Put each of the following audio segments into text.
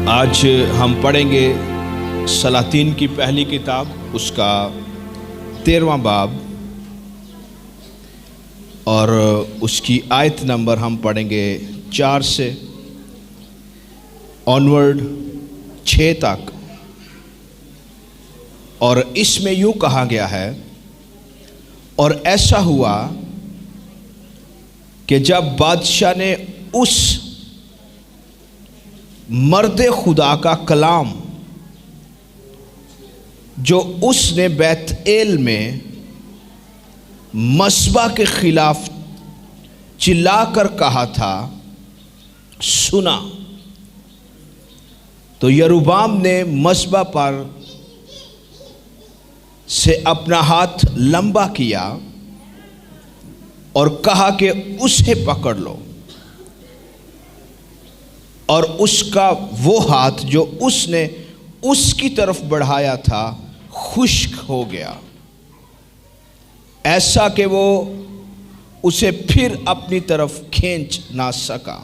آج ہم پڑھیں گے سلاطین کی پہلی کتاب، اس کا 13واں باب، اور اس کی آیت نمبر ہم پڑھیں گے 4 سے آنورڈ 6 تک۔ اور اس میں یوں کہا گیا ہے، اور ایسا ہوا کہ جب بادشاہ نے اس مرد خدا کا کلام جو اس نے بیت ایل میں مذبح کے خلاف چلا کر کہا تھا سنا، تو یروبام نے مذبح پر سے اپنا ہاتھ لمبا کیا اور کہا کہ اسے پکڑ لو، اور اس کا وہ ہاتھ جو اس نے اس کی طرف بڑھایا تھا خشک ہو گیا، ایسا کہ وہ اسے پھر اپنی طرف کھینچ نہ سکا۔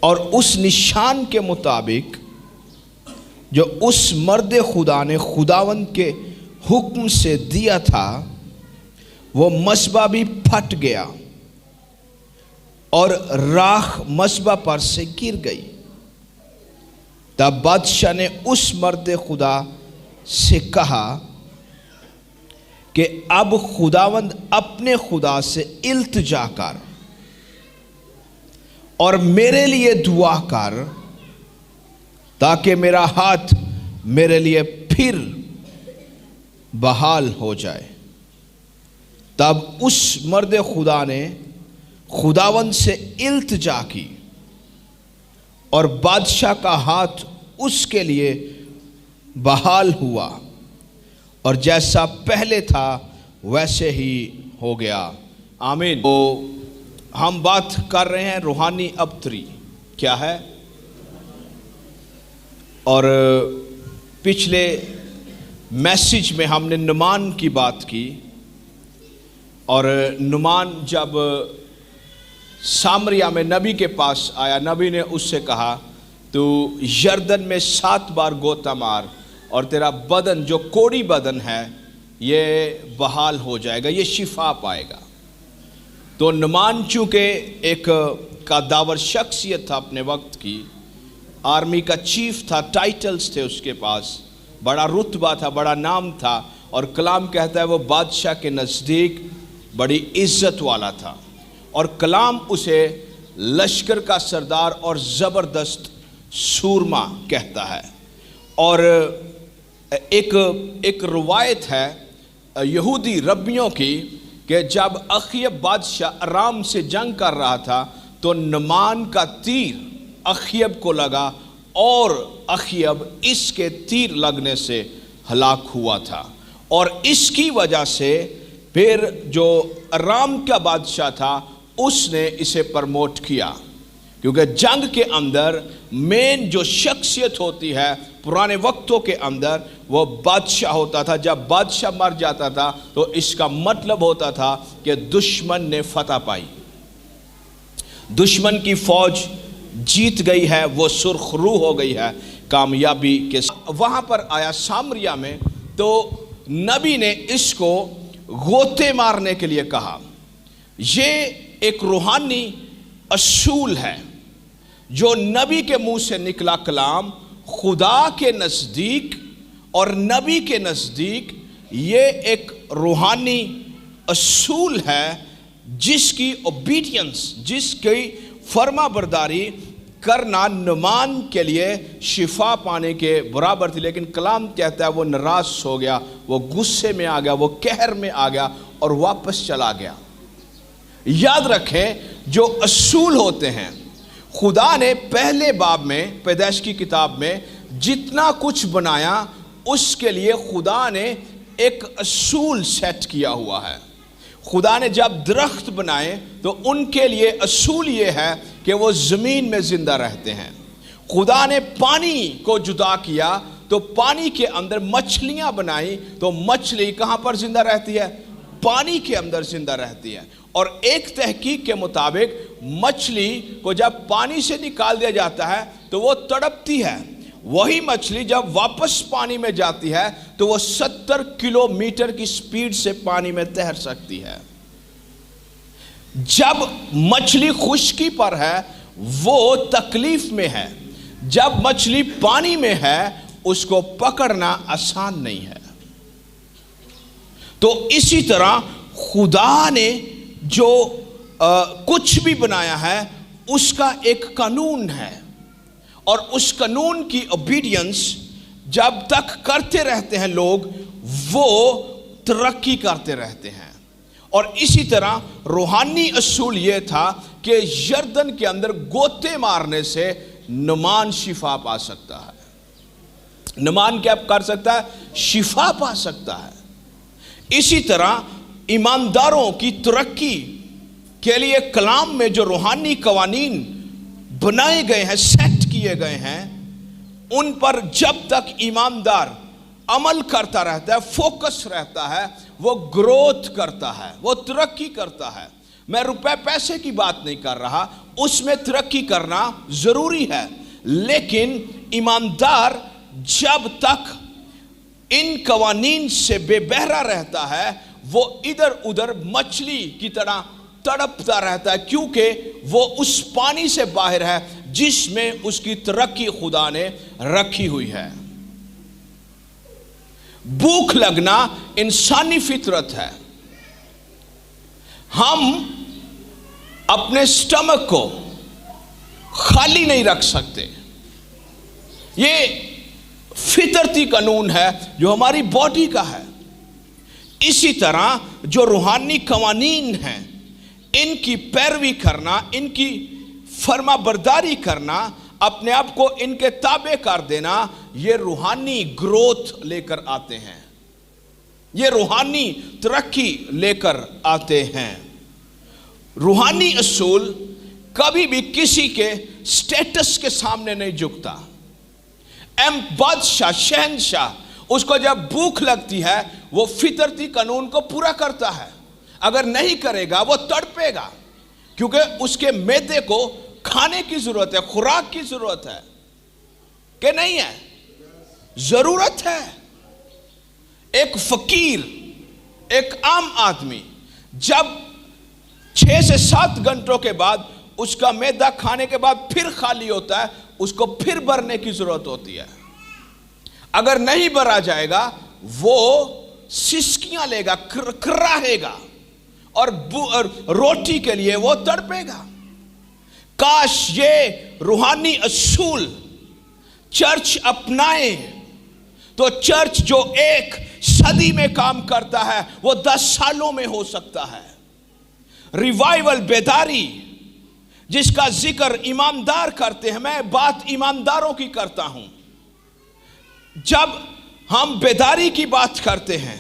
اور اس نشان کے مطابق جو اس مرد خدا نے خداوند کے حکم سے دیا تھا، وہ مذبح بھی پھٹ گیا اور راکھ مذبح پر سے گر گئی۔ تب بادشاہ نے اس مرد خدا سے کہا کہ اب خداوند اپنے خدا سے التجا کر اور میرے لیے دعا کر، تاکہ میرا ہاتھ میرے لیے پھر بحال ہو جائے۔ تب اس مرد خدا نے خداوند سے التجا کی، اور بادشاہ کا ہاتھ اس کے لیے بحال ہوا، اور جیسا پہلے تھا ویسے ہی ہو گیا۔ آمین۔ تو ہم بات کر رہے ہیں روحانی ابتری کیا ہے، اور پچھلے میسیج میں ہم نے نعمان کی بات کی، اور نعمان جب سامریہ میں نبی کے پاس آیا، نبی نے اس سے کہا تو یردن میں 7 بار غوطہ مار اور تیرا بدن جو کوڑی بدن ہے یہ بحال ہو جائے گا، یہ شفا پائے گا۔ تو نعمان چونکہ ایک قداور شخصیت تھا اپنے وقت کی، آرمی کا چیف تھا، ٹائٹلز تھے اس کے پاس، بڑا رتبہ تھا، بڑا نام تھا، اور کلام کہتا ہے وہ بادشاہ کے نزدیک بڑی عزت والا تھا، اور کلام اسے لشکر کا سردار اور زبردست سورما کہتا ہے۔ اور ایک روایت ہے یہودی ربیوں کی کہ جب اخیب بادشاہ ارام سے جنگ کر رہا تھا تو نعمان کا تیر اخیب کو لگا، اور اخیب اس کے تیر لگنے سے ہلاک ہوا تھا، اور اس کی وجہ سے پھر جو ارام کا بادشاہ تھا اس نے اسے پرموٹ کیا، کیونکہ جنگ کے اندر مین جو شخصیت ہوتی ہے پرانے وقتوں کے اندر وہ بادشاہ ہوتا تھا۔ جب بادشاہ مر جاتا تھا تو اس کا مطلب ہوتا تھا کہ دشمن نے فتح پائی، دشمن کی فوج جیت گئی ہے، وہ سرخ رو ہو گئی ہے کامیابی کے ساتھ۔ وہاں پر آیا سامریہ میں، تو نبی نے اس کو غوطے مارنے کے لیے کہا۔ یہ ایک روحانی اصول ہے جو نبی کے منہ سے نکلا کلام خدا کے نزدیک اور نبی کے نزدیک، یہ ایک روحانی اصول ہے جس کی اوبیڈینس، جس کی فرما برداری کرنا نعمان کے لیے شفا پانے کے برابر تھی۔ لیکن کلام کہتا ہے وہ ناراض ہو گیا، وہ غصے میں آ گیا، وہ قہر میں آ گیا اور واپس چلا گیا۔ یاد رکھیں جو اصول ہوتے ہیں، خدا نے پہلے باب میں پیدائش کی کتاب میں جتنا کچھ بنایا اس کے لیے خدا نے ایک اصول سیٹ کیا ہوا ہے۔ خدا نے جب درخت بنائے تو ان کے لیے اصول یہ ہے کہ وہ زمین میں زندہ رہتے ہیں۔ خدا نے پانی کو جدا کیا تو پانی کے اندر مچھلیاں بنائی، تو مچھلی کہاں پر زندہ رہتی ہے؟ पानी के अंदर जिंदा रहती है। और एक तहकीक के मुताबिक मछली को जब पानी से निकाल दिया जाता है तो वो तड़पती है, वही मछली जब वापस पानी में जाती है तो वो 70 किलोमीटर की स्पीड से पानी में तैर सकती है। जब मछली खुश्की पर है वो तकलीफ में है, जब मछली पानी में है उसको पकड़ना आसान नहीं है। तो इसी तरह खुदा ने जो कुछ भी बनाया है उसका एक कानून है, और उस कानून की ओबीडियंस जब तक करते रहते हैं लोग, वो तरक्की करते रहते हैं। और इसी तरह रूहानी असूल ये था कि यरदन के अंदर गोते मारने से नमान शिफा पा सकता है। नमान क्या कर सकता है? शिफा पा सकता है। इसी तरह ईमानदारों की तरक्की के लिए कलाम में जो रूहानी कवानीन बनाए गए हैं, सेट किए गए हैं, उन पर जब तक ईमानदार अमल करता रहता है, फोकस रहता है, वो ग्रोथ करता है, वो तरक्की करता है। मैं रुपए पैसे की बात नहीं कर रहा, उसमें तरक्की करना जरूरी है, लेकिन ईमानदार जब तक इन कवानीन से बेबहरा रहता है वो इधर उधर मछली की तरह तड़पता रहता है, क्योंकि वो उस पानी से बाहर है जिसमें उसकी तरक्की खुदा ने रखी हुई है। भूख लगना इंसानी फितरत है। हम अपने स्टमक को खाली नहीं रख सकते, ये फितरती कानून है जो हमारी बॉडी का है। इसी तरह जो रूहानी कवानीन हैं, इनकी पैरवी करना, इनकी फर्माबरदारी करना, अपने आप को इनके ताबे कर देना, ये रूहानी ग्रोथ लेकर आते हैं, ये रूहानी तरक्की लेकर आते हैं। रूहानी असूल कभी भी किसी के स्टेटस के सामने नहीं झुकता। बादशाह, शहंशाह, उसको जब भूख लगती है वो फितरती कानून को पूरा करता है। अगर नहीं करेगा वो तड़पेगा, क्योंकि उसके मैदे को खाने की जरूरत है, खुराक की जरूरत है कि नहीं है? जरूरत है। एक फकीर, एक आम आदमी जब 6 से 7 घंटों के बाद उसका मैदा खाने के बाद फिर खाली होता है, उसको फिर भरने की जरूरत होती है। अगर नहीं भरा जाएगा वो सिसकियां लेगा, कराहेगा और रोटी के लिए वो तड़पेगा। काश ये रूहानी असूल चर्च अपनाए तो चर्च जो 1 सदी में काम करता है वो 10 सालों में हो सकता है। रिवाइवल, बेदारी, जिसका जिक्र ईमानदार करते हैं, मैं बात ईमानदारों की करता हूं। जब हम बेदारी की बात करते हैं,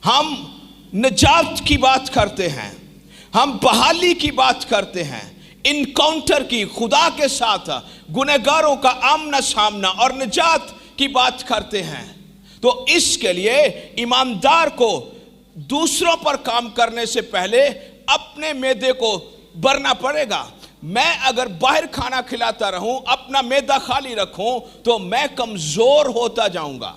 हम निजात की बात करते हैं, हम बहाली की बात करते हैं, इनकाउंटर की, खुदा के साथ गुनहगारों का आमना सामना और निजात की बात करते हैं, तो इसके लिए ईमानदार को दूसरों पर काम करने से पहले अपने मैदे को भरना पड़ेगा। मैं अगर बाहर खाना खिलाता रहूं, अपना मैदा खाली रखूं, तो मैं कमजोर होता जाऊंगा।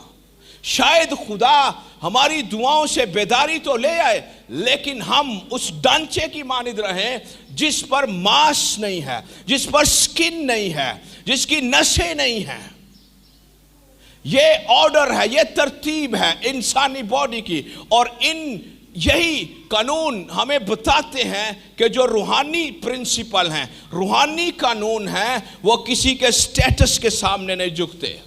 शायद खुदा हमारी दुआओं से बेदारी तो ले आए, लेकिन हम उस ढांचे की मानिद रहें जिस पर मांस नहीं है, जिस पर स्किन नहीं है, जिसकी नसें नहीं हैं। ये ऑर्डर है, ये तरतीब है इंसानी बॉडी की, और यही कानून हमें बताते हैं कि जो रूहानी प्रिंसिपल हैं, रूहानी कानून हैं, वो किसी के स्टेटस के सामने नहीं झुकते,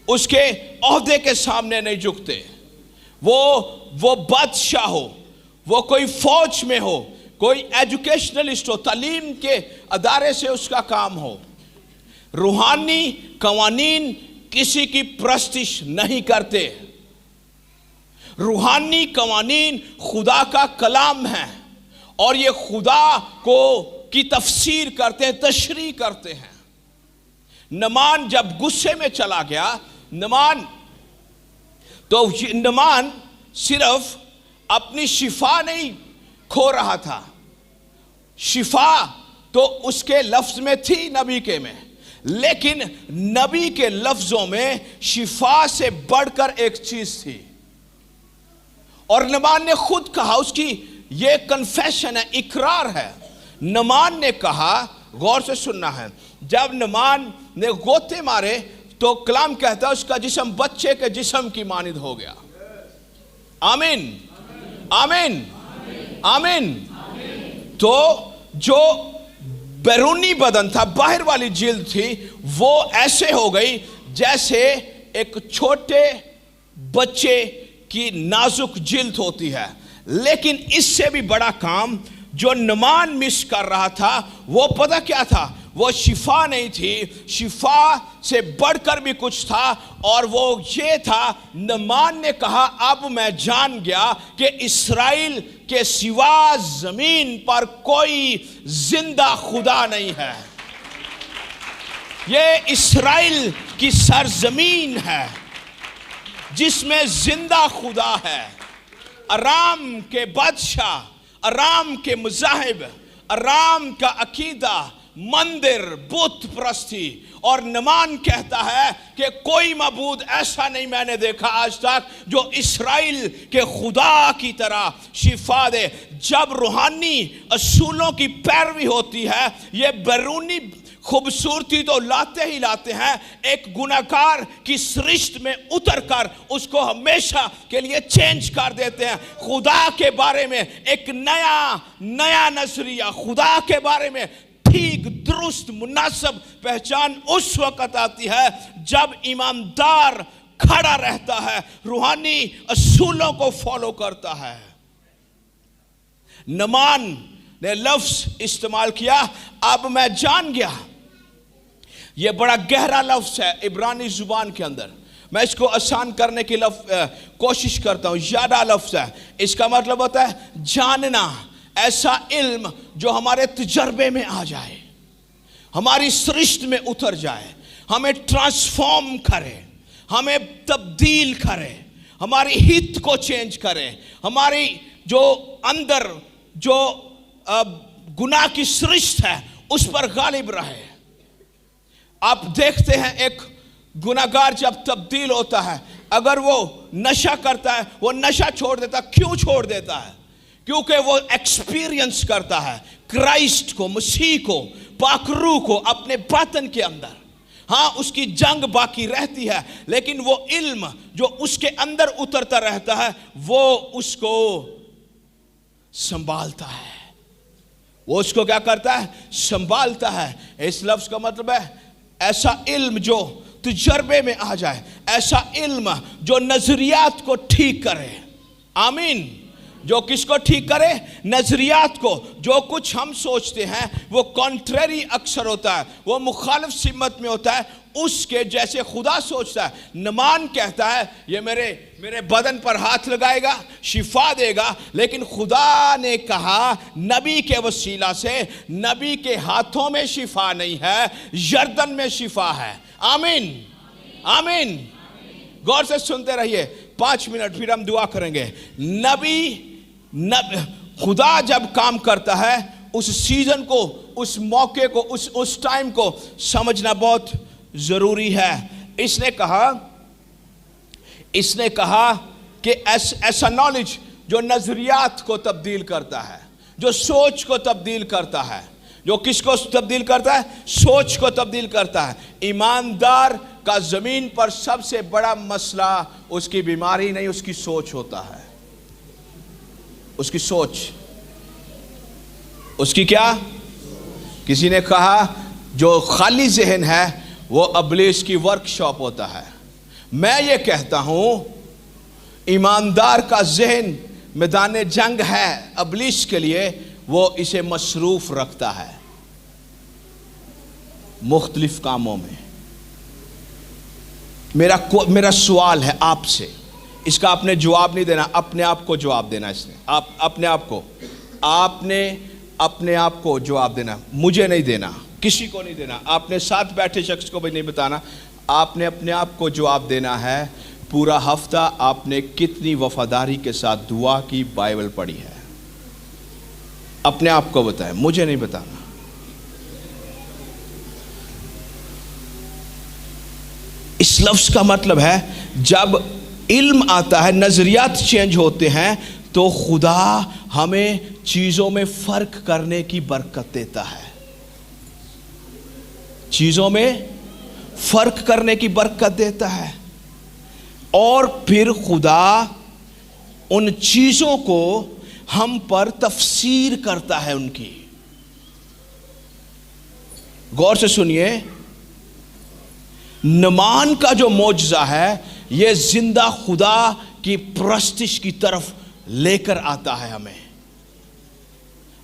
उसके ओहदे के सामने नहीं झुकते। वो बादशाह हो, वो कोई फौज में हो, कोई एजुकेशनलिस्ट हो, तालीम के अदारे से उसका काम हो, रूहानी कवानीन किसी की प्रस्तिश नहीं करते। रूहानी कवानीन खुदा का कलाम है, और ये खुदा की तफसीर करते हैं, तशरीह करते हैं। नमान जब गुस्से में चला गया, नमान सिर्फ अपनी शिफा नहीं खो रहा था। शिफा तो उसके लफ्ज में थी, नबी के में, लेकिन नबी के लफ्जों में शिफा से बढ़कर एक चीज थी। और नमान ने खुद कहा, उसकी ये कन्फेशन है, इकरार है। नमान ने कहा, गौर से सुनना है, जब नमान ने गोते मारे तो कलाम कहता है उसका जिस्म बच्चे के जिस्म की मानिंद हो गया। आमीन, आमीन, आमीन। तो जो बैरूनी बदन था, बाहर वाली जिल्द थी, वो ऐसे हो गई जैसे एक छोटे बच्चे की नाजुक जिल्द होती है। लेकिन इससे भी बड़ा काम जो नमान मिस कर रहा था, वो पता क्या था? वो शिफा नहीं थी, शिफा से बढ़कर भी कुछ था। और वो ये था, नमान ने कहा अब मैं जान गया कि इस्राएल के सिवा जमीन पर कोई जिंदा खुदा नहीं है। ये इस्राएल की सरजमीन है जिसमें जिंदा खुदा है। अराम के बादशाह, अराम के मुजाहिब, अराम का अकीदा, मंदिर, बुत प्रस्ती। और नमान कहता है कि कोई मबूद ऐसा नहीं मैंने देखा आज तक जो इस्राएल के खुदा की तरह शिफा दे। जब रूहानी असूलों की पैरवी होती है, ये बैरूनी खूबसूरती तो लाते ही लाते हैं, एक गुनाहगार की सृष्टि में उतर कर उसको हमेशा के लिए चेंज कर देते हैं। खुदा के बारे में एक नया नजरिया, खुदा के बारे में ठीक दुरुस्त मुनासिब पहचान उस वक्त आती है जब ईमानदार खड़ा रहता है, रूहानी असूलों को फॉलो करता है। नमान ने लफ्ज इस्तेमाल किया, अब मैं जान गया। यह बड़ा गहरा लफ्ज है इब्रानी जुबान के अंदर। मैं इसको आसान करने की कोशिश करता हूं। ज्यादा लफ्ज है, इसका मतलब होता है जानना, ऐसा इल्म जो हमारे तजर्बे में आ जाए, हमारी सृष्टि में उतर जाए, हमें ट्रांसफॉर्म करे, हमें तब्दील करे, हमारी हित को चेंज करे, हमारी जो अंदर जो गुनाह की सृष्टि है उस पर गालिब रहे। आप देखते हैं एक गुनाहगार जब तब्दील होता है, अगर वो नशा करता है, वो नशा छोड़ देता। क्यों छोड़ देता है? क्योंकि वो एक्सपीरियंस करता है क्राइस्ट को, मसीह को, पाकरू को अपने बातन के अंदर। हाँ, उसकी जंग बाकी रहती है, लेकिन वो इल्म जो उसके अंदर उतरता रहता है वो उसको संभालता है। वो उसको क्या करता है? संभालता है। इस लफ्ज का मतलब है ऐसा इल्म जो तजर्बे में आ जाए, ऐसा इल्म जो नजरियात को ठीक करे। आमीन। जो किसको ठीक करे? नजरियात को। जो कुछ हम सोचते हैं वो कॉन्ट्रेरी अक्सर होता है, वो मुखालिफ सिमत में होता है उसके जैसे खुदा सोचता है। नमान कहता है ये मेरे बदन पर हाथ लगाएगा, शिफा देगा, लेकिन खुदा ने कहा नबी के वसीला से, नबी के हाथों में शिफा नहीं है, यर्दन में शिफा है। आमीन, आमीन। गौर से सुनते रहिए, 5 मिनट फिर हम दुआ करेंगे। खुदा जब काम करता है उस सीजन को, उस मौके को, उस टाइम को समझना बहुत जरूरी है। इसने कहा कि ऐसा नॉलेज जो नजरियात को तब्दील करता है, जो सोच को तब्दील करता है, जो किसको तब्दील करता है? सोच को तब्दील करता है। ईमानदार का जमीन पर सबसे बड़ा मसला उसकी बीमारी नहीं, उसकी सोच होता है। उसकी सोच, उसकी क्या? किसी ने कहा जो खाली जहन है वो इब्लीस की वर्कशॉप होता है। मैं ये कहता हूं ईमानदार का जहन मैदान जंग है इब्लीस के लिए, वो इसे मसरूफ रखता है मुख्तलिफ कामों में। मेरा सवाल है आपसे, इसका आपने जवाब नहीं देना, अपने आप को जवाब देना। इसने आप अपने आप को जवाब देना, मुझे नहीं देना, किसी को नहीं देना, आपने साथ बैठे शख्स को भी नहीं बताना। आपने अपने आप को जवाब देना है। पूरा हफ्ता आपने कितनी वफादारी के साथ दुआ की, बाइबल पढ़ी है? अपने आप को बताएं, मुझे नहीं बताना। इस लफ्ज का मतलब है जब इल्म आता है, नजरियात चेंज होते हैं, तो खुदा हमें चीजों में फर्क करने की बरकत देता है। चीजों में फर्क करने की बरकत देता है, और फिर खुदा उन चीजों को हम पर तफसीर करता है उनकी। गौर से सुनिए, नमान का जो मौजज़ा है, यह जिंदा खुदा की परस्तिश की तरफ लेकर आता है हमें।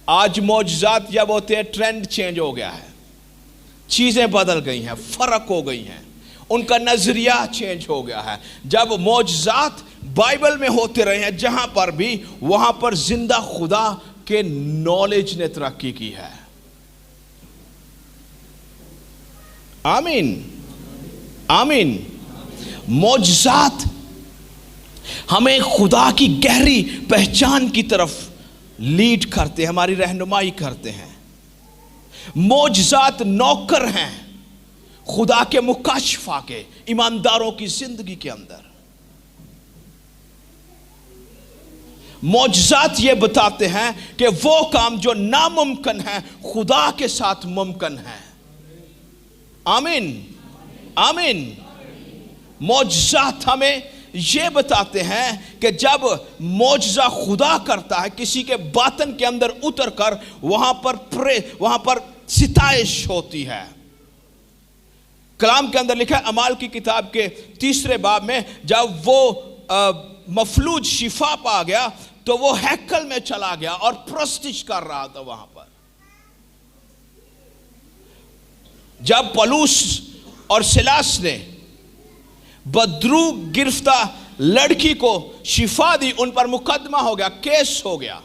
आज मौजज़ात जब होते हैं, ट्रेंड चेंज हो गया है, चीजें बदल गई हैं, फर्क हो गई हैं, उनका नजरिया चेंज हो गया है। जब मौजज़ात बाइबल में होते रहे हैं जहां पर भी, वहां पर जिंदा खुदा के नॉलेज ने तरक्की की है। आमीन, आमीन। मौजज़ात हमें खुदा की गहरी पहचान की तरफ लीड करते हैं, हमारी रहनुमाई करते हैं। मौजज़ात नौकर हैं खुदा के मुकाशफा के, ईमानदारों की जिंदगी के अंदर। मौजज़ात ये बताते हैं कि वो काम जो नामुमकिन है, खुदा के साथ मुमकिन है। आमीन, आमीन। मौजज़ात हमें ये बताते हैं कि जब मौजज़ा खुदा करता है, किसी के बातन के अंदर उतर कर वहां पर सिताइश होती है। कलाम के अंदर लिखा है, अमाल की किताब के 3 बाब में, जब वो मफलूज शिफा पा गया तो वो हैकल में चला गया और प्रस्तिश कर रहा था वहां पर। जब पलूस और सिलास ने बदरू गिरफ्ता लड़की को शिफा दी, उन पर मुकदमा हो गया, केस हो गया,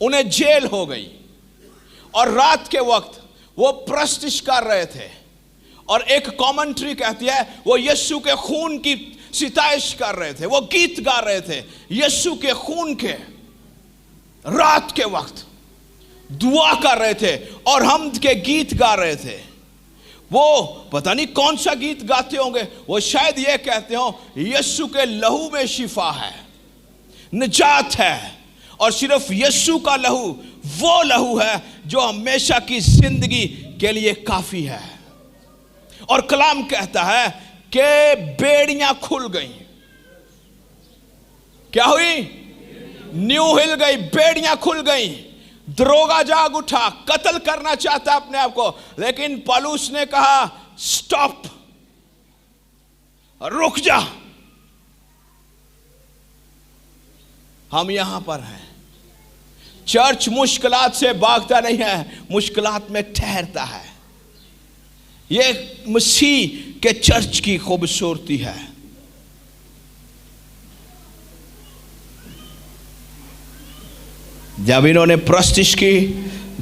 उन्हें जेल हो गई, और रात के वक्त वो प्रस्तिश कर रहे थे। और एक कमेंट्री कहती है वो यीशु के खून की सिताइश कर रहे थे, वो गीत गा रहे थे यीशु के खून के। रात के वक्त दुआ कर रहे थे और हमद के गीत गा रहे थे। वो पता नहीं कौन सा गीत गाते होंगे, वो शायद ये कहते हो यीशु के लहू में शिफा है, निजात है, और सिर्फ यीशु का लहू वो लहू है जो हमेशा की जिंदगी के लिए काफी है। और कलाम कहता है कि बेड़ियां खुल गई। क्या हुई? न्यू हिल गई, बेड़ियां खुल गई। दरोगा जाग उठा, कत्ल करना चाहता अपने आप को, लेकिन पौलुस ने कहा स्टॉप, रुक जा, हम यहां पर हैं। चर्च मुश्किलात से भागता नहीं है, मुश्किलात में ठहरता है। यह मसीह के चर्च की खूबसूरती है। जब इन्होंने प्रस्तिश की,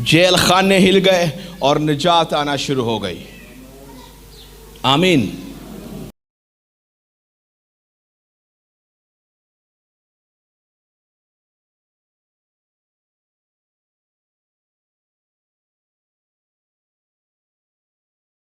जेल खाने हिल गए और निजात आना शुरू हो गई। आमीन।